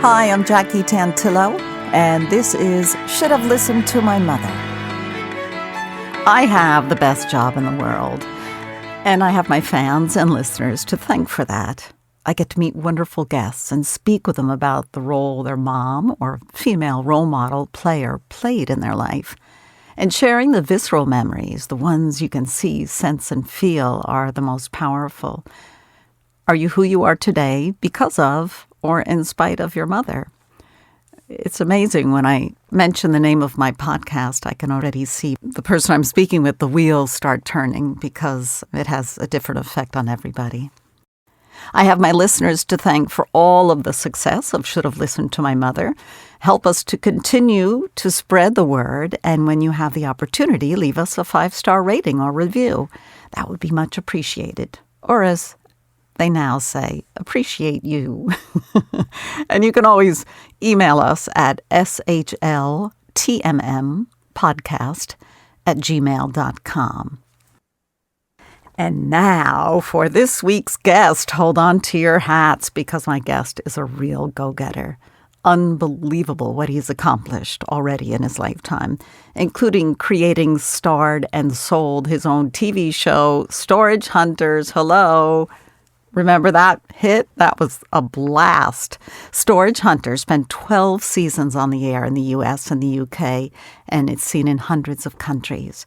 Hi, I'm Jackie Tantillo, and this is Should Have Listened to My Mother. I have the best job in the world, and I have my fans and listeners to thank for that. I get to meet wonderful guests and speak with them about the role their mom or female role model player played in their life. And sharing the visceral memories, the ones you can see, sense, and feel, are the most powerful. Are you who you are today because of or in spite of your mother? It's amazing when I mention the name of my podcast, I can already see the person I'm speaking with, the wheels start turning because it has a different effect on everybody. I have my listeners to thank for all of the success of Should Have Listened to My Mother. Help us to continue to spread the word, and when you have the opportunity, leave us a 5-star rating or review. That would be much appreciated. Or as they now say, appreciate you. And you can always email us at SHLTMM podcast@gmail.com. And now for this week's guest. Hold on to your hats because my guest is a real go-getter. Unbelievable what he's accomplished already in his lifetime, including creating, starred, and sold his own TV show, Storage Hunters. Hello. Remember that hit? That was a blast. Storage Hunters spent 12 seasons on the air in the U.S. and the U.K., and it's seen in hundreds of countries.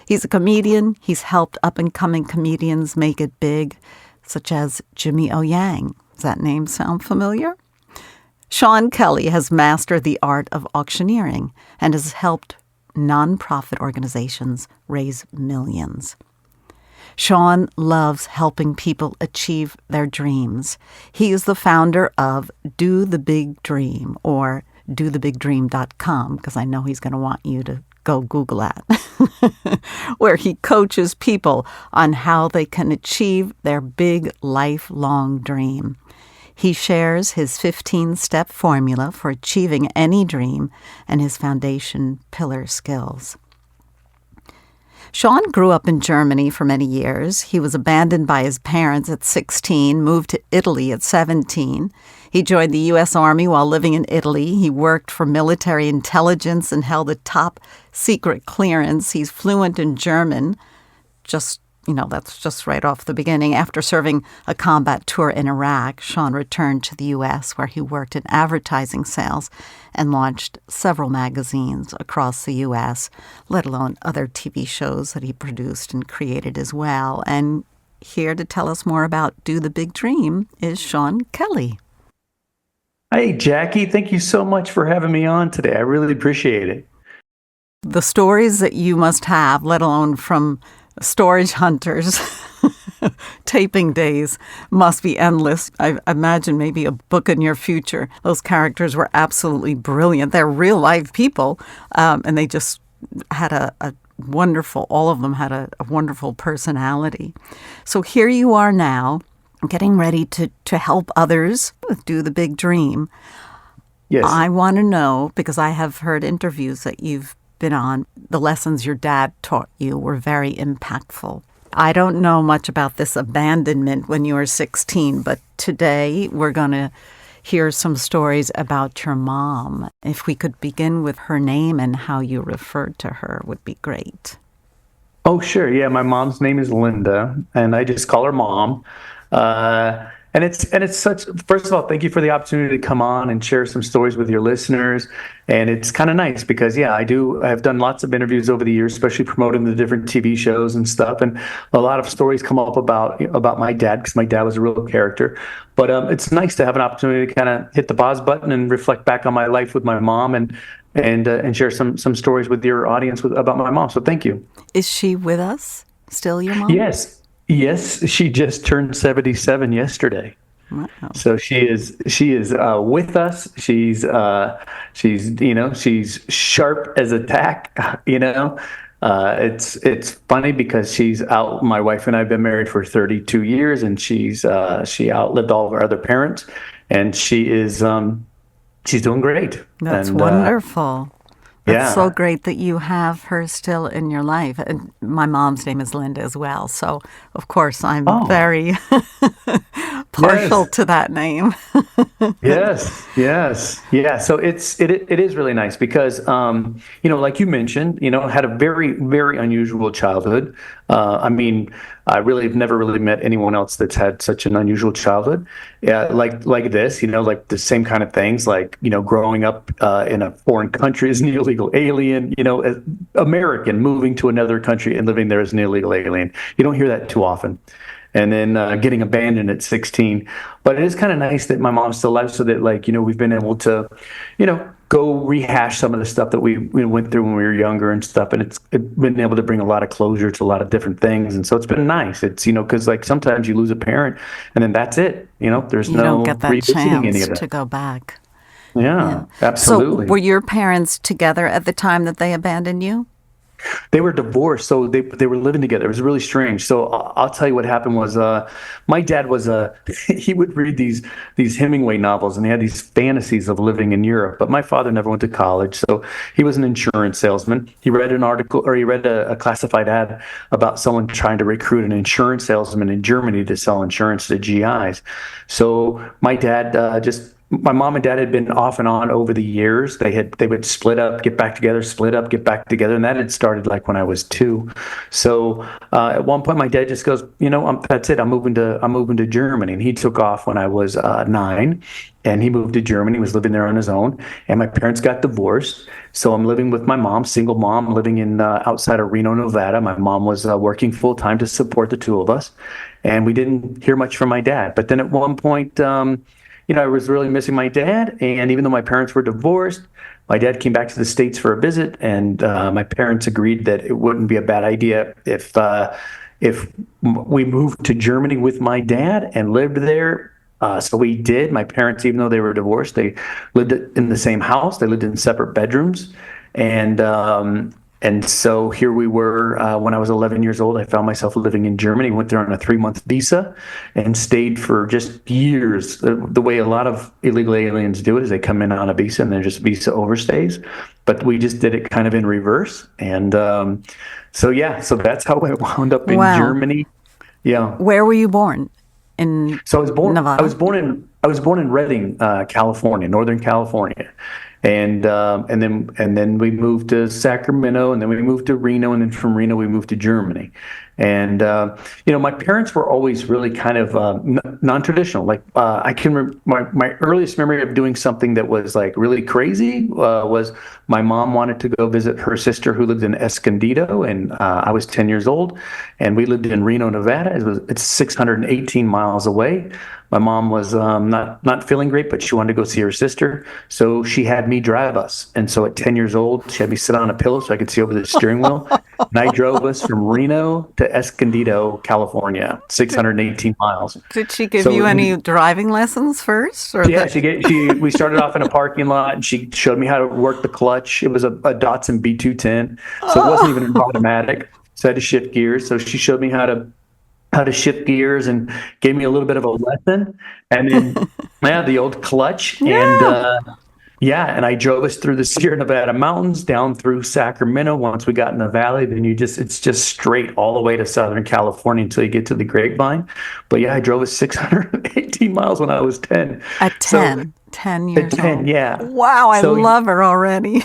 He's a comedian. He's helped up-and-coming comedians make it big, such as Jimmy O. Yang. Does that name sound familiar? Sean Kelly has mastered the art of auctioneering and has helped nonprofit organizations raise millions. Sean loves helping people achieve their dreams. He is the founder of Do the Big Dream, or dothebigdream.com, because I know he's going to want you to go Google that, where he coaches people on how they can achieve their big lifelong dream. He shares his 15-step formula for achieving any dream and his foundation pillar skills. Sean grew up in Germany for many years. He was abandoned by his parents at 16, moved to Italy at 17. He joined the U.S. Army while living in Italy. He worked for military intelligence and held a top secret clearance. He's fluent in German. That's just right off the beginning. After serving a combat tour in Iraq, Sean returned to the U.S., where he worked in advertising sales and launched several magazines across the U.S., let alone other TV shows that he produced and created as well. And here to tell us more about Do the Big Dream is Sean Kelly. Hey, Jackie, thank you so much for having me on today. I really appreciate it. The stories that you must have, let alone from Storage Hunters taping days, must be endless. I imagine maybe a book in your future. Those characters were absolutely brilliant. They're real live people, and they just had a wonderful, all of them had a wonderful personality. So here you are now, getting ready to help others do the big dream. Yes. I want to know, because I have heard interviews that you've been on, the lessons your dad taught you were very impactful. I don't know much about this abandonment when you were 16, but today we're going to hear some stories about your mom. If we could begin with her name and how you referred to her would be great. Oh, sure. Yeah, my mom's name is Linda, and I just call her Mom. And it's such, first of all, thank you for the opportunity to come on and share some stories with your listeners. And it's kind of nice because, I've done lots of interviews over the years, especially promoting the different TV shows and stuff. And a lot of stories come up about my dad, because my dad was a real character. But it's nice to have an opportunity to kind of hit the pause button and reflect back on my life with my mom and share some stories with your audience about my mom. So thank you. Is she with us? Still your mom? Yes, she just turned 77 yesterday. Wow. So she is with us. She's sharp as a tack. It's funny because she's out. My wife and I have been married for 32 years, and she outlived all of our other parents, and she's doing great. That's and, wonderful. That's so Yeah. great that you have her still in your life. And my mom's name is Linda as well. So, of course, I'm Oh, very partial yes. to that name. Yes, yes, yeah. So it is really nice because like you mentioned, had a very unusual childhood. I mean, I really have never really met anyone else that's had such an unusual childhood. Yeah, like this, like the same kind of things, like growing up in a foreign country as an illegal alien, as American moving to another country and living there as an illegal alien. You don't hear that too often, and then getting abandoned at 16. But it is kind of nice that my mom's still alive so that, like, we've been able to, go rehash some of the stuff that we went through when we were younger and stuff. And it's been able to bring a lot of closure to a lot of different things. And so it's been nice. It's, because like sometimes you lose a parent and then that's it. There's You don't get no that revisiting any chance of to that. go back. Yeah. Yeah, So, were absolutely. your parents together at the time that they abandoned you? They were divorced, so they were living together. It was really strange. So I'll tell you what happened was my dad was he would read these Hemingway novels, and he had these fantasies of living in Europe. But my father never went to college, so he was an insurance salesman. He read an article, or he read a classified ad about someone trying to recruit an insurance salesman in Germany to sell insurance to GIs. So my dad just my mom and dad had been off and on over the years. They would split up, get back together, split up, get back together, and that had started like when I was 2. So at one point, my dad just goes, that's it. I'm moving to Germany, and he took off when I was 9, and he moved to Germany. He was living there on his own, and my parents got divorced. So I'm living with my mom, single mom, living in outside of Reno, Nevada. My mom was working full time to support the two of us, and we didn't hear much from my dad. But then at one point. I was really missing my dad. And even though my parents were divorced, my dad came back to the States for a visit, and my parents agreed that it wouldn't be a bad idea if we moved to Germany with my dad and lived there. So we did. My parents, even though they were divorced, they lived in the same house. They lived in separate bedrooms, and and so here we were when I was 11 years old. I found myself living in Germany, went there on a 3-month visa and stayed for just years. The way a lot of illegal aliens do it is they come in on a visa and they're just visa overstays. But we just did it kind of in reverse. And so that's how I wound up in Wow. Germany. Yeah. Where were you born? In So Nevada? I was born in Redding, California, Northern California, and then we moved to Sacramento, and then we moved to Reno, and then from Reno we moved to Germany. And my parents were always really kind of non-traditional. Like I can my earliest memory of doing something that was like really crazy was my mom wanted to go visit her sister who lived in Escondido, and I was 10 years old, and we lived in Reno, Nevada. It's 618 miles away. My mom was not feeling great, but she wanted to go see her sister, so she had me drive us. And so at 10 years old, she had me sit on a pillow so I could see over the steering wheel. And I drove us from Reno to Escondido, California, 618 miles. Did she give So you any driving lessons first, or yeah, that? we started off in a parking lot, and she showed me how to work the clutch. It was a Datsun B210, so it wasn't even an automatic. So I had to shift gears. So she showed me how to shift gears and gave me a little bit of a lesson. And then, yeah, the old clutch. And Yeah. yeah, and I drove us through the Sierra Nevada mountains down through Sacramento. Once we got in the valley, then it's just straight all the way to Southern California until you get to the Grapevine. But yeah, I drove us 618 miles when I was 10. At So 10 at years 10, old. yeah. Wow, I So love her already.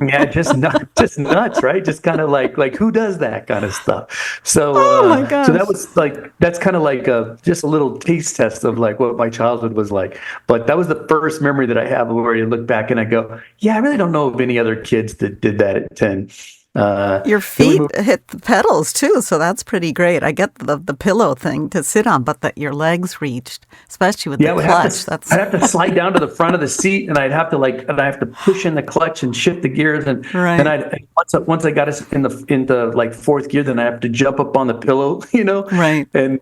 yeah, just nuts, right? Just kind of like who does that kind of stuff. So Oh my so that gosh. was like that's kind of like just a little taste test of like what my childhood was like. But that was the first memory that I have where you look back and I go, yeah, I really don't know of any other kids that did that at 10. Your Then we feet moved. hit the pedals too, so that's pretty great. I get the pillow thing to sit on, but that your legs reached, especially with the Yeah, clutch. That's I'd have to slide down to the front of the seat, and I'd have to push in the clutch and shift the gears, and then right. once I got us in the like fourth gear, then I have to jump up on the pillow, Right. and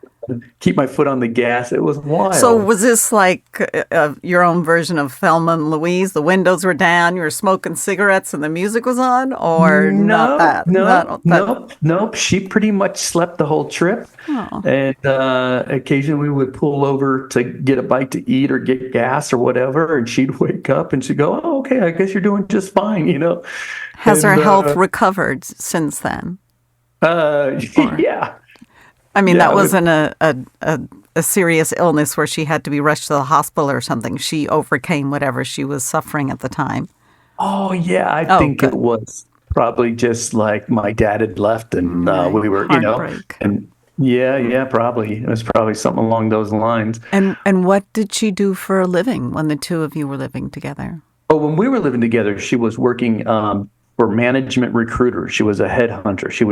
keep my foot on the gas. It was So wild. was this like your own version of Thelma and Louise? The windows were down, you were smoking cigarettes, and the music was on, or not No, that? no, Not that. nope, nope. She pretty much slept the whole trip. Oh, And occasionally we would pull over to get a bite to eat or get gas or whatever. And she'd wake up and she'd go, "Oh, okay, I guess you're doing just fine, you know?" has her And health recovered since then? Or yeah, I mean, that yeah. wasn't a serious illness where she had to be rushed to the hospital or something. She overcame whatever she was suffering at the time. Oh, yeah. I Oh, think it good. was probably just like my dad had left and Right. we were, Heartbreak. and yeah, probably. It was probably something along those lines. And what did she do for a living when the two of you were living together? But when we were living together, she was working for management recruiter. She was a headhunter. She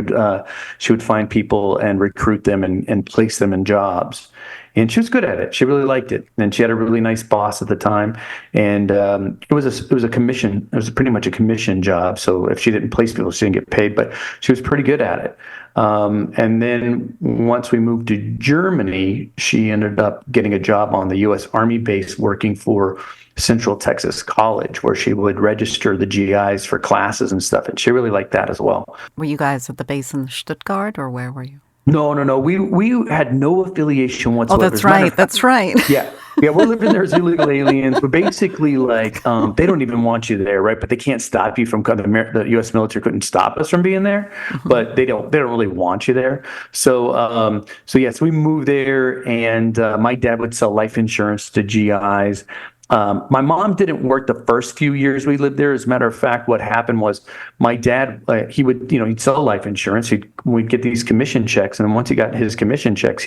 would find people and recruit them and place them in jobs. And she was good at it. She really liked it, and she had a really nice boss at the time. And it was a commission. It was pretty much a commission job. So if she didn't place people, she didn't get paid. But she was pretty good at it. And then once we moved to Germany, she ended up getting a job on the U.S. Army base working for Central Texas College, where she would register the GIs for classes and stuff. And she really liked that as well. Were you guys at the base in Stuttgart, or where were you? No, no, no. We had no affiliation Oh, whatsoever. that's As a matter right. of fact, That's right. yeah. Yeah, we're living there as illegal aliens, but basically, like, they don't even want you there, right? But they can't stop you from the U.S. military couldn't stop us from being there, but they don't really want you there. So yes, we moved there, and my dad would sell life insurance to GIs. My mom didn't work the first few years we lived there. As a matter of fact, what happened was my dad, he would, he'd sell life insurance. We'd get these commission checks. And then once he got his commission checks,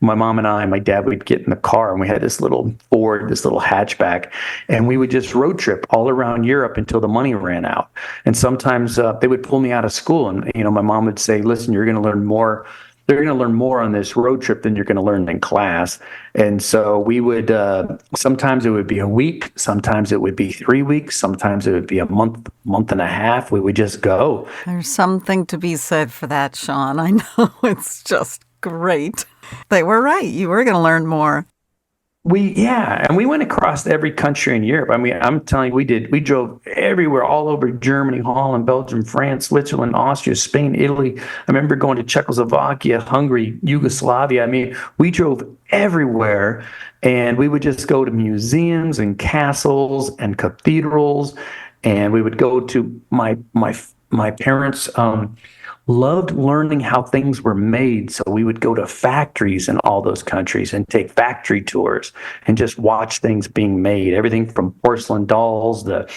my mom and my dad would get in the car and we had this little Ford, this little hatchback, and we would just road trip all around Europe until the money ran out. And sometimes they would pull me out of school and, my mom would say, listen, you're going to learn more. They're going to learn more on this road trip than you're going to learn in class. And so we would, sometimes it would be a week, sometimes it would be 3 weeks, sometimes it would be a month, month and a half. We would just go. There's something to be said for that, Sean. I know it's just great. They were right. You were going to learn more. And we went across every country in Europe. I mean, I'm telling you, we drove everywhere, all over Germany, Holland, Belgium, France, Switzerland, Austria, Spain, Italy. I remember going to Czechoslovakia, Hungary, Yugoslavia. I mean, we drove everywhere, and we would just go to museums and castles and cathedrals, and we would go to my parents' loved learning how things were made. So we would go to factories in all those countries and take factory tours and just watch things being made. Everything from porcelain dolls to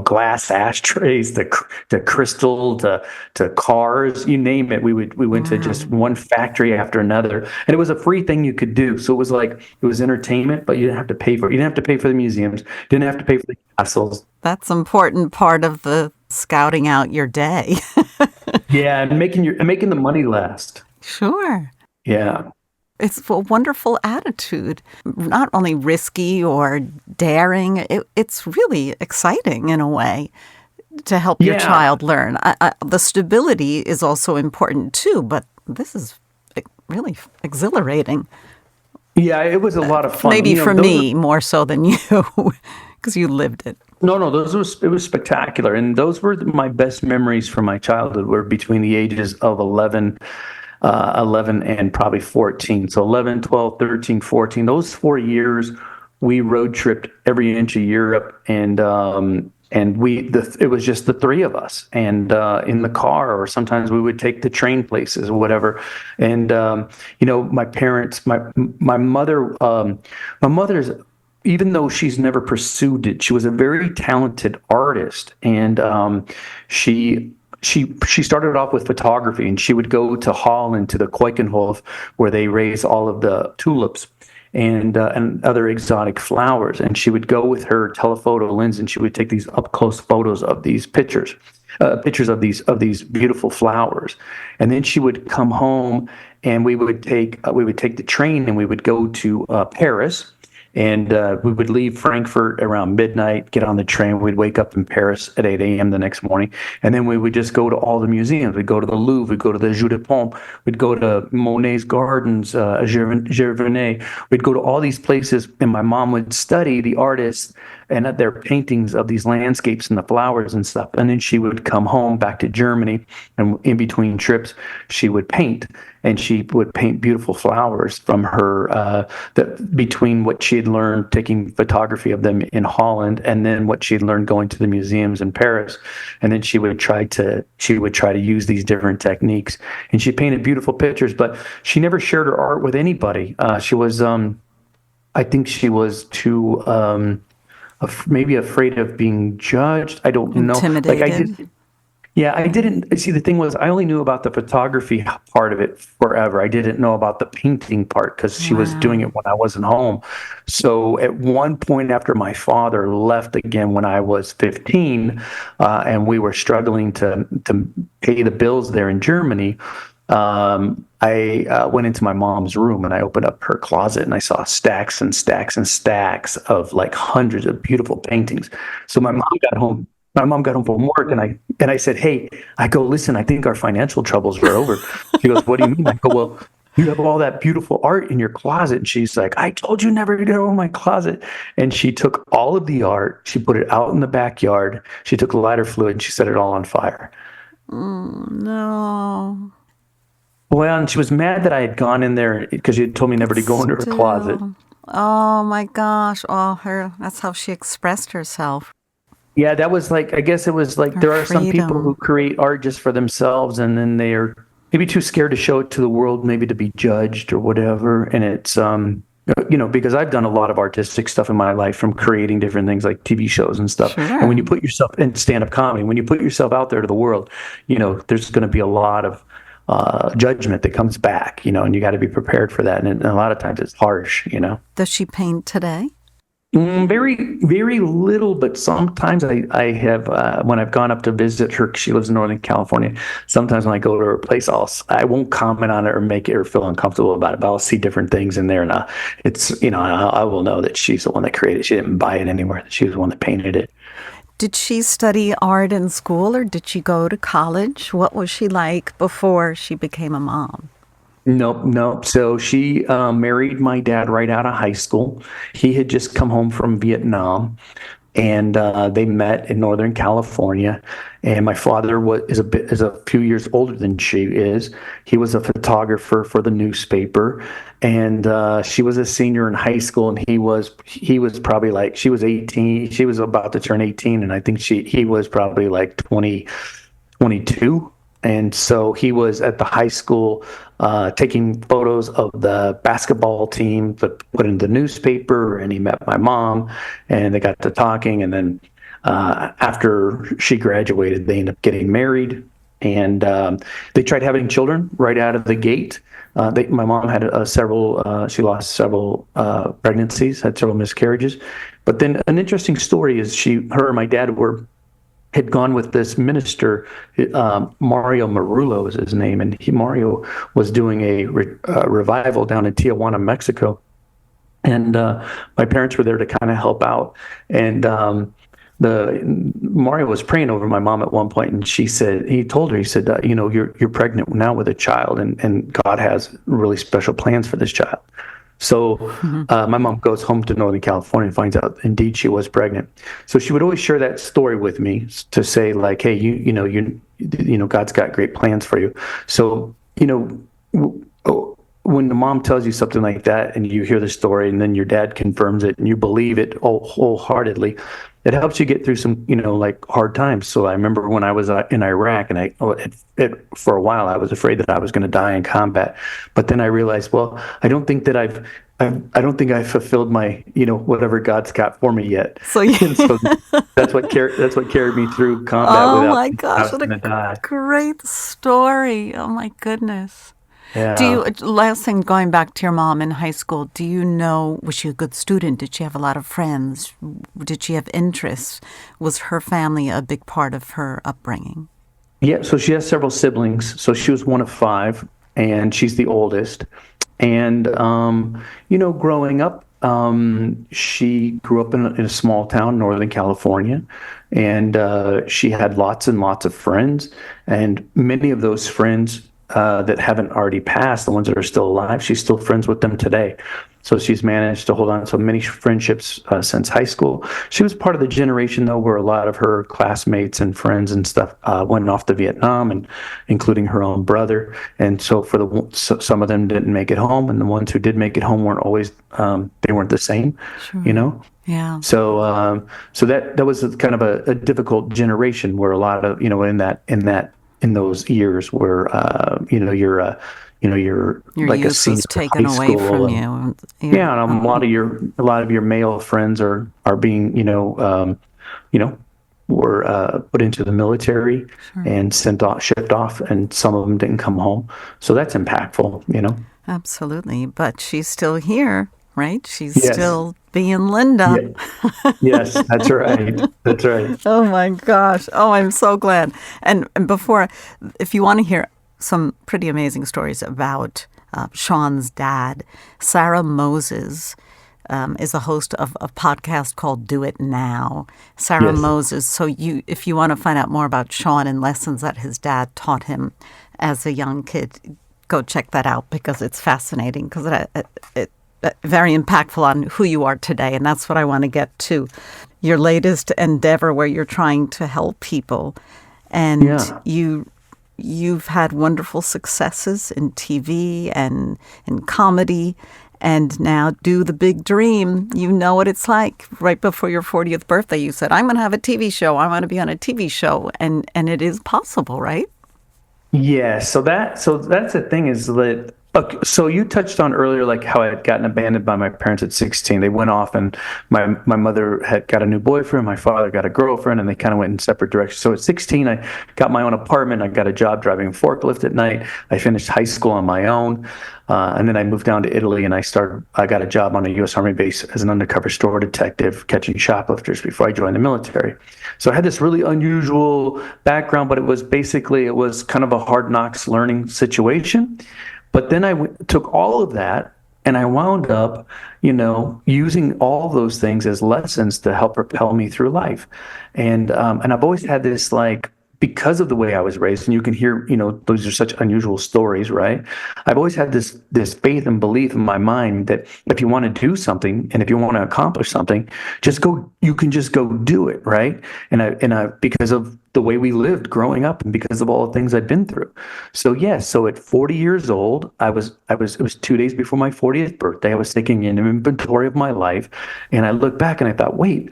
glass ashtrays to crystal to cars, you name it. We went to just one factory after another, and it was a free thing you could do. So it was like it was entertainment, but you didn't have to pay for it. You didn't have to pay for the museums. You didn't have to pay for the castles. That's an important part of the scouting out your day. Yeah, and making the money last. Sure. Yeah. It's a wonderful attitude. Not only risky or daring, it's really exciting in a way to help your Yeah. child learn. The stability is also important too, but this is really exhilarating. Yeah, it was a lot of fun. Maybe for those me more so than you, because you lived it. No, it was spectacular. And those were my best memories from my childhood were between the ages of 11 and probably 14. So 11, 12, 13, 14, those 4 years, we road tripped every inch of Europe. And it was just the three of us and in the car, or sometimes we would take the train places or whatever. And, my parents, my mother's, even though she's never pursued it, she was a very talented artist, and she started off with photography, and she would go to Holland to the Keukenhof, where they raise all of the tulips and other exotic flowers, and she would go with her telephoto lens, and she would take these up close photos of these pictures of these beautiful flowers, and then she would come home, and we would take the train, and we would go to Paris. And we would leave Frankfurt around midnight, get on the train. We'd wake up in Paris at 8 a.m. the next morning. And then we would just go to all the museums. We'd go to the Louvre, we'd go to the Jeu de Paume, we'd go to Monet's Gardens, Gervinais. We'd go to all these places, and my mom would study the artists and their paintings of these landscapes and the flowers and stuff. And then she would come home back to Germany, and in between trips, she would paint. And she would paint beautiful flowers from her, between what she had learned taking photography of them in Holland, and then what she had learned going to the museums in Paris. And then she would try to use these different techniques. And she painted beautiful pictures, but she never shared her art with anybody. She was, I think she was too, maybe afraid of being judged. I don't know. Intimidated. Yeah, I didn't see. The thing was, I only knew about the photography part of it forever. I didn't know about the painting part because she was doing it when I wasn't home. So at one point, after my father left again when I was 15, and we were struggling to pay the bills there in Germany, I went into my mom's room and I opened up her closet and I saw stacks and stacks and stacks of like hundreds of beautiful paintings. So my mom got home. My mom got home from work, and I said, "Hey," I go, "Listen, I think our financial troubles are over." She goes, "What do you mean?" I go, "Well, you have all that beautiful art in your closet." And she's like, "I told you never to go in my closet." And she took all of the art, she put it out in the backyard, she took lighter fluid, and she set it all on fire. No. Well, and she was mad that I had gone in there because she had told me never to go into her closet. Oh my gosh. That's how she expressed herself. Yeah, that was like, I guess it was like, Her there are some people freedom. who create art just for themselves, and then they are maybe too scared to show it to the world, maybe to be judged or whatever. And it's, because I've done a lot of artistic stuff in my life, from creating different things like TV shows and stuff. And when you Sure. put yourself in stand-up comedy, when you put yourself out there to the world, there's going to be a lot of judgment that comes back, and you got to be prepared for that. And a lot of times it's harsh. Does she paint today? Very, very little, but sometimes I have, when I've gone up to visit her, she lives in Northern California. Sometimes when I go to her place, I won't comment on it or make her feel uncomfortable about it, but I'll see different things in there. And I will know that she's the one that created it. She didn't buy it anywhere. That she was the one that painted it. Did she study art in school, or did she go to college? What was she like before she became a mom? Nope, nope. So she married my dad right out of high school. He had just come home from Vietnam, and they met in Northern California. And my father is a few years older than she is. He was a photographer for the newspaper, and she was a senior in high school, and he was probably like, she was 18. She was about to turn 18, and I think he was probably like 20, 22. And so he was at the high school taking photos of the basketball team that put in the newspaper, and he met my mom, and they got to talking. And then after she graduated, they ended up getting married, and they tried having children right out of the gate. My mom had she lost several pregnancies, had several miscarriages. But then an interesting story is her and my dad had gone with this minister, Mario Marullo is his name, and Mario was doing a revival down in Tijuana, Mexico, and my parents were there to kind of help out. And the Mario was praying over my mom at one point, and he told her, you're pregnant now with a child, and God has really special plans for this child. So my mom goes home to Northern California and finds out indeed she was pregnant. So she would always share that story with me to say, like, hey, God's got great plans for you. So when the mom tells you something like that, and you hear the story, and then your dad confirms it, and you believe it wholeheartedly, it helps you get through some like hard times. So I remember when I was in Iraq, and for a while I was afraid that I was going to die in combat, but then I realized, well, I don't think that I don't think I've fulfilled my whatever God's got for me yet. So, And so that's what carried me through combat oh without my thinking I gosh, was what going to a die. great story. Oh my goodness. Yeah. Last thing, going back to your mom in high school, was she a good student? Did she have a lot of friends? Did she have interests? Was her family a big part of her upbringing? Yeah, so she has several siblings. So she was one of five, and she's the oldest. And growing up, she grew up in a small town, Northern California, and she had lots and lots of friends. And many of those friends that haven't already passed, the ones that are still alive, she's still friends with them today. So she's managed to hold on to many friendships since high school. She was part of the generation, though, where a lot of her classmates and friends and stuff went off to Vietnam, and including her own brother. And so some of them didn't make it home, and the ones who did make it home weren't always they weren't the same, Sure. Yeah. So that was kind of a difficult generation where a lot of in those years where you're Your like a youth senior was in taken high away school. from you. Yeah, and a lot of your male friends are being were put into the military and shipped off, and some of them didn't come home. So that's impactful. Absolutely. But she's still here, right? She's Yes. still being Linda. Yeah. Yes, that's right. That's right. Oh my gosh. Oh, I'm so glad. And if you want to hear some pretty amazing stories about Sean's dad, Sarah Moses is a host of a podcast called Do It Now. Sarah Yes. Moses. So if you want to find out more about Sean and lessons that his dad taught him as a young kid, go check that out because it's fascinating because it very impactful on who you are today. And that's what I want to get to. Your latest endeavor where you're trying to help people. And you've had wonderful successes in TV and in comedy. And now do the big dream. You know what it's like. Right before your 40th birthday, you said, I'm going to have a TV show. I want to be on a TV show. And it is possible, right? Yeah, so that's the thing is that okay, so you touched on earlier like how I had gotten abandoned by my parents at 16. They went off and my mother had got a new boyfriend, my father got a girlfriend, and they kind of went in separate directions. So at 16, I got my own apartment. I got a job driving a forklift at night. I finished high school on my own. And then I moved down to Italy and I got a job on a U.S. Army base as an undercover store detective catching shoplifters before I joined the military. So I had this really unusual background, but it was kind of a hard knocks learning situation. But then I took all of that and I wound up, using all those things as lessons to help propel me through life. And I've always had this because of the way I was raised, and you can hear, those are such unusual stories, right? I've always had this faith and belief in my mind that if you want to do something and if you want to accomplish something, you can just go do it, right? And I because of the way we lived growing up and because of all the things I'd been through. So yes, so at 40 years old, it was 2 days before my 40th birthday. I was taking an inventory of my life, and I looked back and I thought, wait,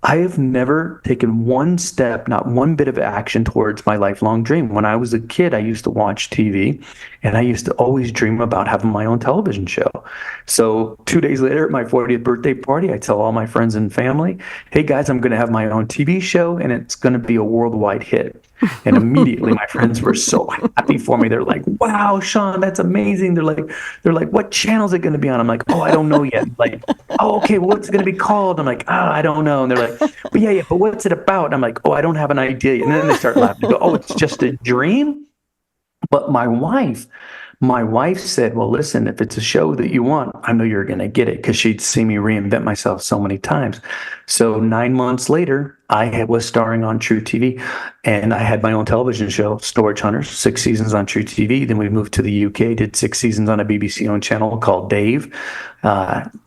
I have never taken one step, not one bit of action towards my lifelong dream. When I was a kid, I used to watch TV, and I used to always dream about having my own television show. So 2 days later at my 40th birthday party, I tell all my friends and family, hey guys, I'm going to have my own TV show, and it's going to be a worldwide hit. And immediately my friends were so happy for me. They're like, wow, Sean, that's amazing. They're like, what channel is it going to be on? I'm like, oh, I don't know yet. Like, oh, okay, well, what's it going to be called? I'm like, I don't know. And they're like, but yeah, but what's it about? And I'm like, oh, I don't have an idea. And then they start laughing. They go, oh, it's just a dream? But my wife said, well, listen, if it's a show that you want, I know you're going to get it, because she'd seen me reinvent myself so many times. So 9 months later, I was starring on True TV, and I had my own television show, Storage Hunters, 6 seasons on True TV. Then we moved to the UK, did 6 seasons on a BBC-owned channel called Dave.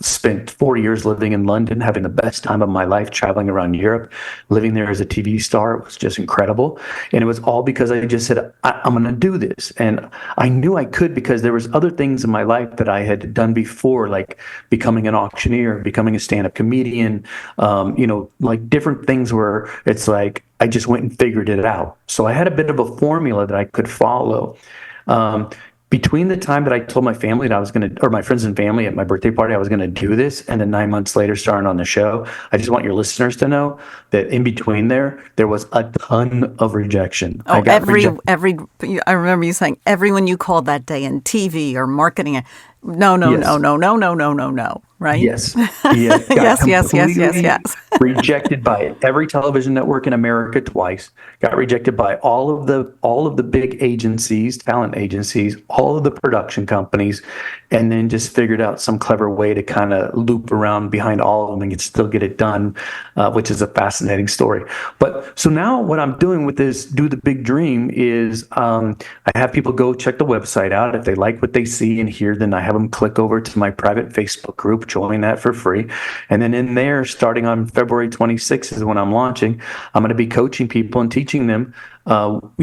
Spent 4 years living in London, having the best time of my life, traveling around Europe, living there as a TV star. It was just incredible. And it was all because I just said, I'm going to do this. And I knew I could because there was other things in my life that I had done before, like becoming an auctioneer, becoming a stand-up comedian, like different things where it's like I just went and figured it out. So I had a bit of a formula that I could follow. Between the time that I told my family that I was going to, or my friends and family at my birthday party, I was going to do this, and then 9 months later starting on the show, I just want your listeners to know that in between there was a ton of rejection. Oh, I remember you saying everyone you called that day in TV or marketing. No, right? Yes. Yes. Rejected by every television network in America twice. Got rejected by all of the big agencies, talent agencies, all of the production companies. and then just figured out some clever way to kind of loop around behind all of them and still get it done, which is a fascinating story. But so now what I'm doing with this Do the Big Dream is I have people go check the website out. If they like what they see and hear, then I have them click over to my private Facebook group, join that for free. And then in there, starting on February 26th is when I'm launching. I'm going to be coaching people and teaching them how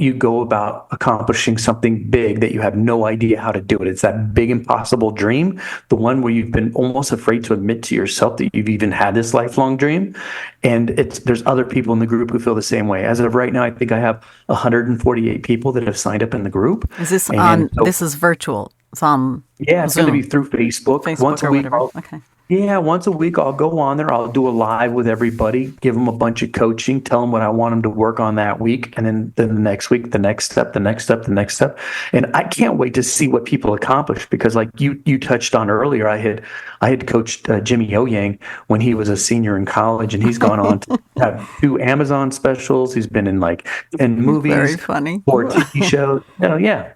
you go about accomplishing something big that you have no idea how to do it. It's that big impossible dream, the one where you've been almost afraid to admit to yourself that you've even had this lifelong dream. And there's other people in the group who feel the same way. As of right now, I think I have 148 people that have signed up in the group. Is this this is virtual? It's on it's Zoom. going to be through Facebook once a week. Okay. Yeah, once a week I'll go on there. I'll do a live with everybody, give them a bunch of coaching, tell them what I want them to work on that week, and then the next week, the next step, the next step, the next step. And I can't wait to see what people accomplish because, like you touched on earlier, I had coached Jimmy O Yang when he was a senior in college, and he's gone on to have 2 Amazon specials. He's been in like 10 movies, very funny, 4 TV shows. Yeah.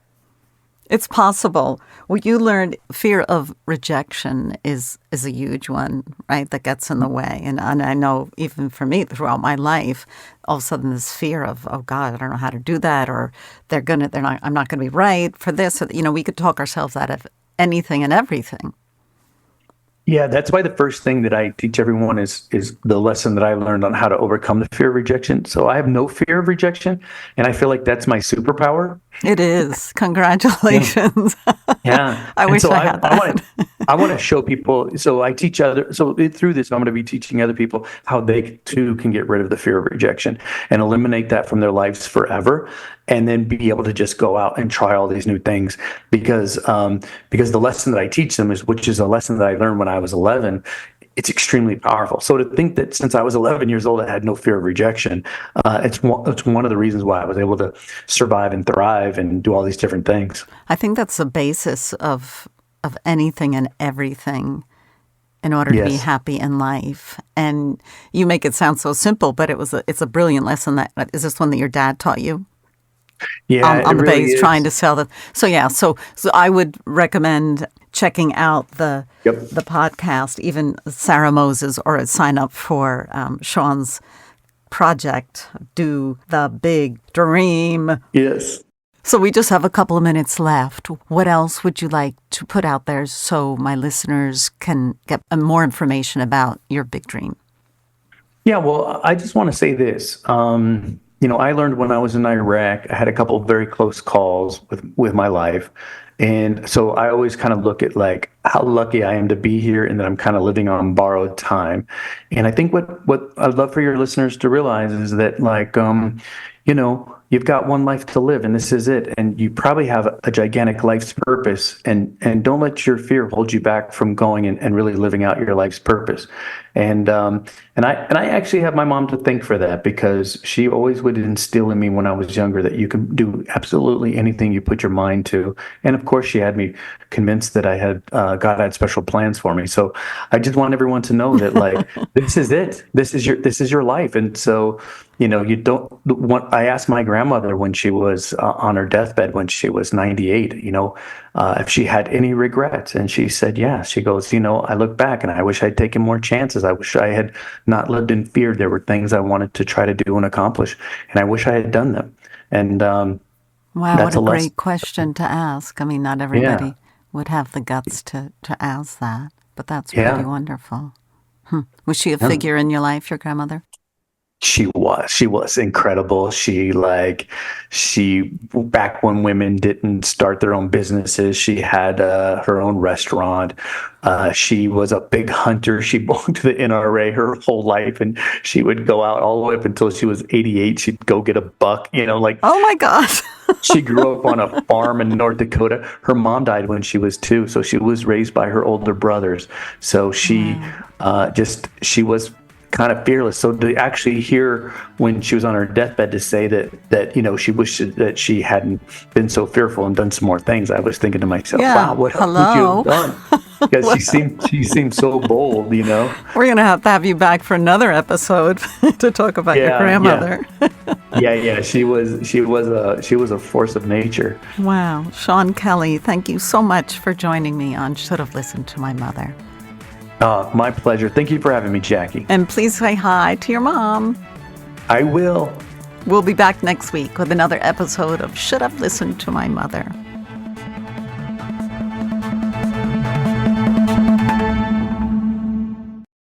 It's possible. Well, you learned fear of rejection is a huge one, right? That gets in the way. And I know even for me throughout my life, all of a sudden this fear of, oh God, I don't know how to do that, or I'm not gonna be right for this. We could talk ourselves out of anything and everything. Yeah, that's why the first thing that I teach everyone is the lesson that I learned on how to overcome the fear of rejection. So I have no fear of rejection, and I feel like that's my superpower. It is. Congratulations. Yeah. I wish I had that. I want to show people. So I teach through this, I'm going to be teaching other people how they too can get rid of the fear of rejection and eliminate that from their lives forever. And then be able to just go out and try all these new things because the lesson that I teach them which is a lesson that I learned when I was 11. It's extremely powerful. So to think that since I was 11 years old, I had no fear of rejection, it's one of the reasons why I was able to survive and thrive and do all these different things. I think that's the basis of anything and everything in order to be happy in life. And you make it sound so simple, but it's a brilliant lesson. Is this one that your dad taught you? Yeah, on the really base is. trying to sell them. So I would recommend checking out the podcast, even Sarah Moses, or sign up for Sean's project, Do the Big Dream. Yes. So we just have a couple of minutes left. What else would you like to put out there so my listeners can get more information about your big dream? Yeah, well, I just want to say this. I learned when I was in Iraq, I had a couple of very close calls with my life. And so I always kind of look at like how lucky I am to be here and that I'm kind of living on borrowed time. And I think what I'd love for your listeners to realize is that you've got one life to live and this is it. And you probably have a gigantic life's purpose and don't let your fear hold you back from going and really living out your life's purpose. And I actually have my mom to thank for that because she always would instill in me when I was younger that you can do absolutely anything you put your mind to. And of course, she had me convinced that I had God had special plans for me. So I just want everyone to know that this is it. This is your life. And so you don't want. I asked my grandmother when she was on her deathbed when she was 98. If she had any regrets, and she said yes. She goes, I look back and I wish I'd taken more chances. I wish I had not lived in fear. There were things I wanted to try to do and accomplish, and I wish I had done them. And wow, what a great question to ask. I mean, not everybody would have the guts to ask that, but that's pretty wonderful. Was she a figure in your life, your grandmother? She was incredible. She back when women didn't start their own businesses, she had her own restaurant. She was a big hunter. She belonged to the NRA her whole life, and she would go out all the way up until she was 88. She'd go get a buck, Oh my gosh. She grew up on a farm in North Dakota. Her mom died when she was 2, so she was raised by her older brothers. So she was kind of fearless. So to actually hear when she was on her deathbed to say that she wished that she hadn't been so fearful and done some more things, I was thinking to myself, wow, what else would you have done? Because she seemed so bold, We're going to have you back for another episode to talk about your grandmother. Yeah. She was a force of nature. Wow. Sean Kelly, thank you so much for joining me on Should Have Listened to My Mother. My pleasure. Thank you for having me, Jackie. And please say hi to your mom. I will. We'll be back next week with another episode of Should Have Listened to My Mother.